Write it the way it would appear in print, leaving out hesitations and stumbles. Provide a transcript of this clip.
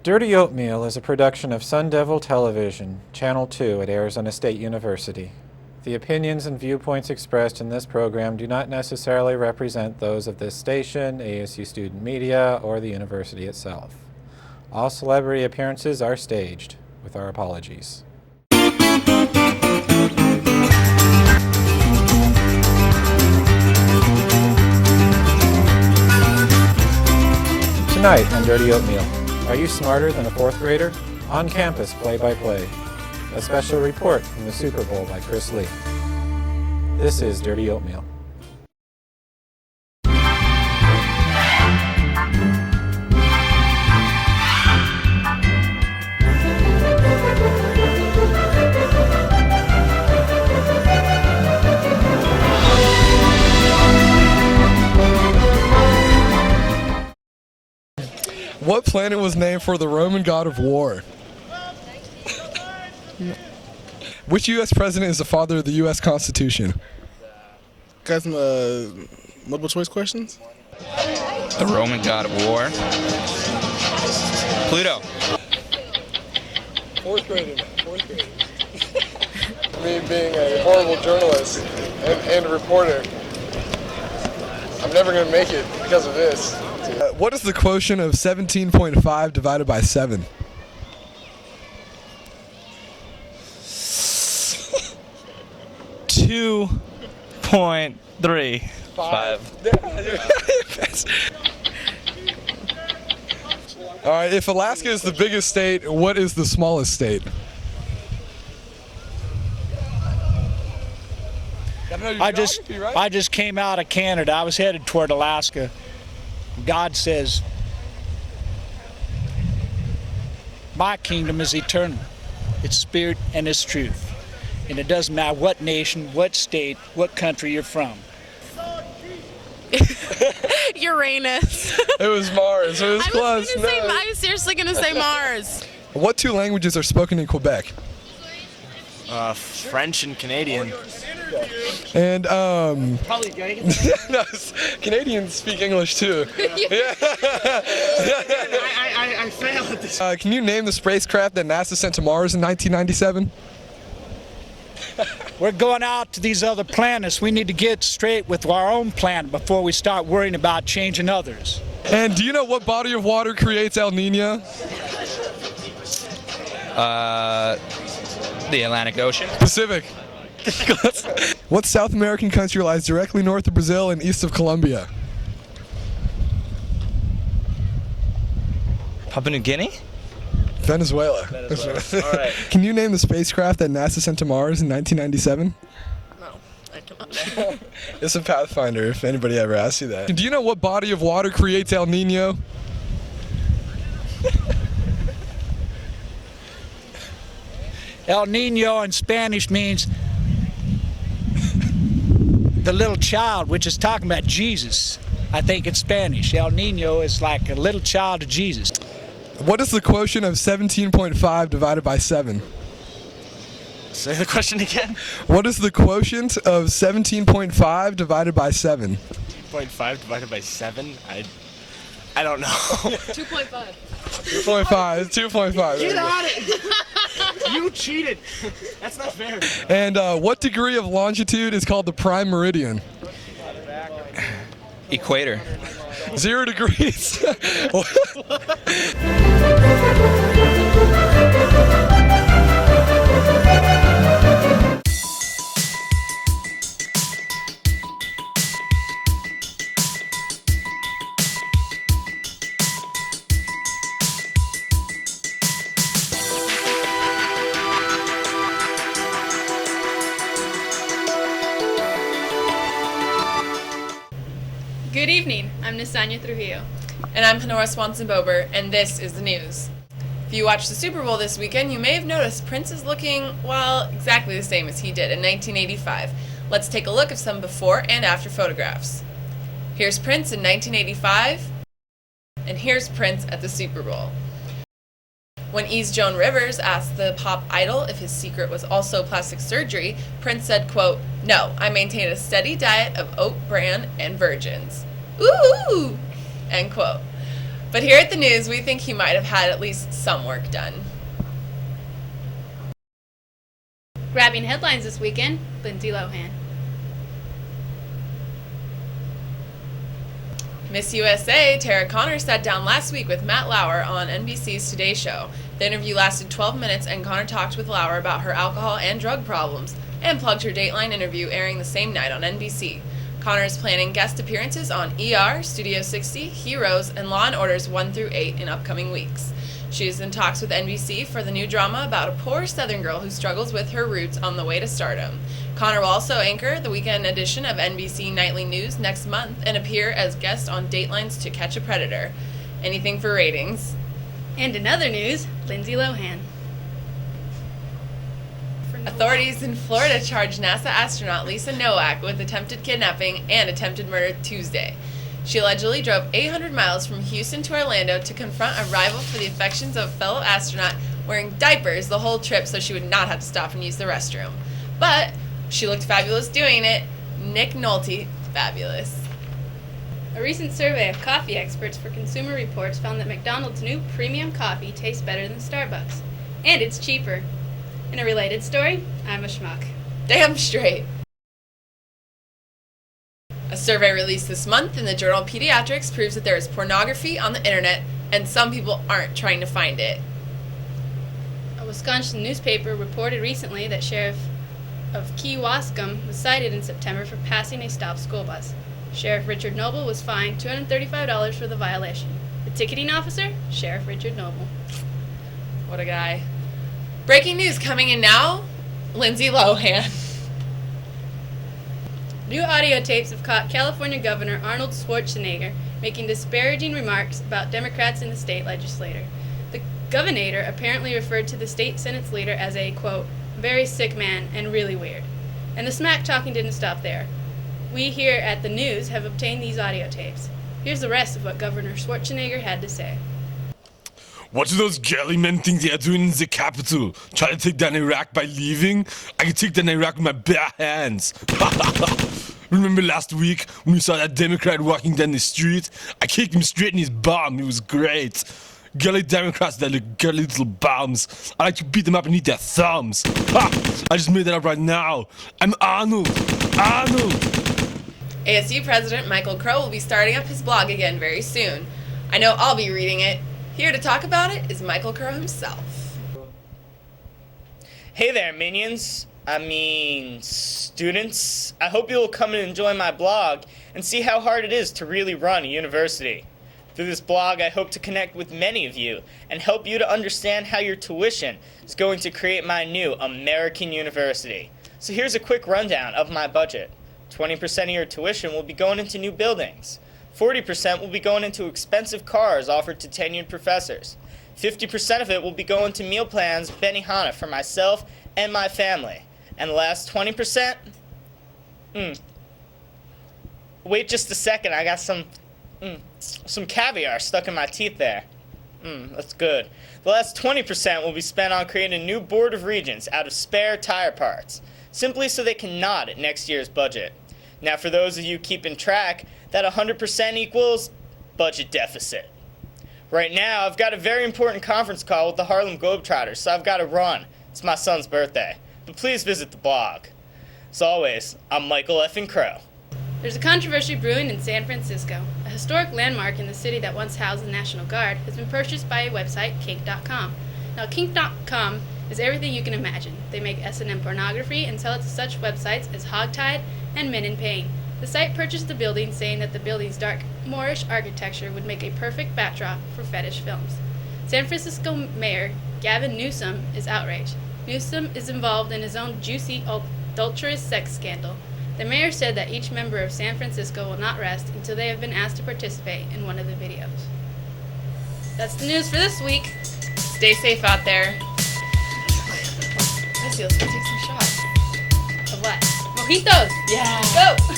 Dirty Oatmeal is a production of Sun Devil Television, Channel 2 at Arizona State University. The opinions and viewpoints expressed in this program do not necessarily represent those of this station, ASU Student Media, or the university itself. All celebrity appearances are staged, with our apologies. Tonight on Dirty Oatmeal. Are you smarter than a fourth grader? On campus play-by-play. A special report from the Super Bowl by Chris Lee. This is Dirty Oatmeal. What planet was named for the Roman god of war? Which U.S. president is the father of the U.S. Constitution? Got some multiple choice questions? The Roman god of war. Pluto. Fourth grader. Me being a horrible journalist and a reporter, I'm never going to make it because of this. What is the quotient of 17.5 divided by 7? $2.3. 5. All right, if Alaska is the biggest state, what is the smallest state? I just came out of Canada. I was headed toward Alaska. God says, my kingdom is eternal. It's spirit and it's truth. And it doesn't matter what nation, what state, what country you're from. Uranus. It was Mars. It was close. I was seriously going to say Mars. What two languages are spoken in Quebec? French and Canadian. And Probably no, Canadians speak English too. Yeah. I failed at this. Can you name the spacecraft that NASA sent to Mars in 1997? We're going out to these other planets. We need to get straight with our own planet before we start worrying about changing others. And do you know what body of water creates El Nino? The Atlantic Ocean. Pacific. What South American country lies directly north of Brazil and east of Colombia? Papua New Guinea? Venezuela. All right. Can you name the spacecraft that NASA sent to Mars in 1997? No, I cannot. It's a Pathfinder, if anybody ever asks you that. Do you know what body of water creates El Nino? El Nino in Spanish means the little child, which is talking about Jesus. I think in Spanish. El Nino is like a little child of Jesus. What is the quotient of 17.5 divided by 7? Say the question again. What is the quotient of 17.5 divided by 7? 2.5 divided by 7? I don't know. 2.5. 2.5. 2.5. Get on it! You cheated. That's not fair. And what degree of longitude is called the prime meridian? Equator. 0 degrees. Good evening, I'm Nisanya Trujillo. And I'm Honora Swanson-Bober, and this is the news. If you watched the Super Bowl this weekend, you may have noticed Prince is looking, well, exactly the same as he did in 1985. Let's take a look at some before and after photographs. Here's Prince in 1985, and here's Prince at the Super Bowl. When Ease Joan Rivers asked the pop idol if his secret was also plastic surgery, Prince said, quote, "No, I maintain a steady diet of oat bran and virgins." Ooh! End quote. But here at the news, we think he might have had at least some work done. Grabbing headlines this weekend, Lindsay Lohan. Miss USA, Tara Conner, sat down last week with Matt Lauer on NBC's Today Show. The interview lasted 12 minutes, and Conner talked with Lauer about her alcohol and drug problems, and plugged her Dateline interview airing the same night on NBC. Conner is planning guest appearances on ER, Studio 60, Heroes, and Law & Orders 1 through 8 in upcoming weeks. She is in talks with NBC for the new drama about a poor Southern girl who struggles with her roots on the way to stardom. Conner will also anchor the weekend edition of NBC Nightly News next month and appear as guest on Dateline's To Catch a Predator. Anything for ratings. And in other news, Lindsay Lohan. Authorities in Florida charged NASA astronaut Lisa Nowak with attempted kidnapping and attempted murder Tuesday. She allegedly drove 800 miles from Houston to Orlando to confront a rival for the affections of a fellow astronaut wearing diapers the whole trip so she would not have to stop and use the restroom. But she looked fabulous doing it. Nick Nolte, fabulous. A recent survey of coffee experts for Consumer Reports found that McDonald's new premium coffee tastes better than Starbucks. And it's cheaper. In a related story, I'm a schmuck. Damn straight. A survey released this month in the journal Pediatrics proves that there is pornography on the internet and some people aren't trying to find it. A Wisconsin newspaper reported recently that Sheriff of Key Wascom was cited in September for passing a stopped school bus. Sheriff Richard Noble was fined $235 for the violation. The ticketing officer? Sheriff Richard Noble. What a guy. Breaking news coming in now, Lindsay Lohan. New audio tapes have caught California Governor Arnold Schwarzenegger making disparaging remarks about Democrats in the state legislature. The governor apparently referred to the state Senate's leader as a, quote, very sick man and really weird. And the smack talking didn't stop there. We here at the news have obtained these audio tapes. Here's the rest of what Governor Schwarzenegger had to say. What do those girly men think they are doing in the capital? Trying to take down Iraq by leaving? I can take down Iraq with my bare hands. Remember last week when we saw that Democrat walking down the street? I kicked him straight in his bum. It was great. Girly Democrats that look girly little bums. I like to beat them up and eat their thumbs. Ha! I just made that up right now. I'm Arnold. Arnold! ASU President Michael Crow will be starting up his blog again very soon. I know I'll be reading it. Here to talk about it is Michael Crow himself. Hey there, minions. Students. I hope you will come and enjoy my blog and see how hard it is to really run a university. Through this blog, I hope to connect with many of you and help you to understand how your tuition is going to create my new American university. So here's a quick rundown of my budget. 20% of your tuition will be going into new buildings. 40% will be going into expensive cars offered to tenured professors. 50% of it will be going to meal plans Benihana for myself and my family. And the last 20%? Wait just a second, I got some caviar stuck in my teeth there. That's good. The last 20% will be spent on creating a new board of regents out of spare tire parts, simply so they can nod at next year's budget. Now for those of you keeping track, that 100% equals budget deficit. Right now, I've got a very important conference call with the Harlem Globetrotters, so I've got to run. It's my son's birthday. But please visit the blog. As always, I'm Michael F. Crow. There's a controversy brewing in San Francisco. A historic landmark in the city that once housed the National Guard has been purchased by a website, kink.com. Now, kink.com is everything you can imagine. They make S&M pornography and sell it to such websites as Hogtied and Men in Pain. The site purchased the building, saying that the building's dark, Moorish architecture would make a perfect backdrop for fetish films. San Francisco Mayor Gavin Newsom is outraged. Newsom is involved in his own juicy, adulterous sex scandal. The mayor said that each member of San Francisco will not rest until they have been asked to participate in one of the videos. That's the news for this week. Stay safe out there. Missy, let's go take some shots. Of what? Mojitos! Yeah. Go!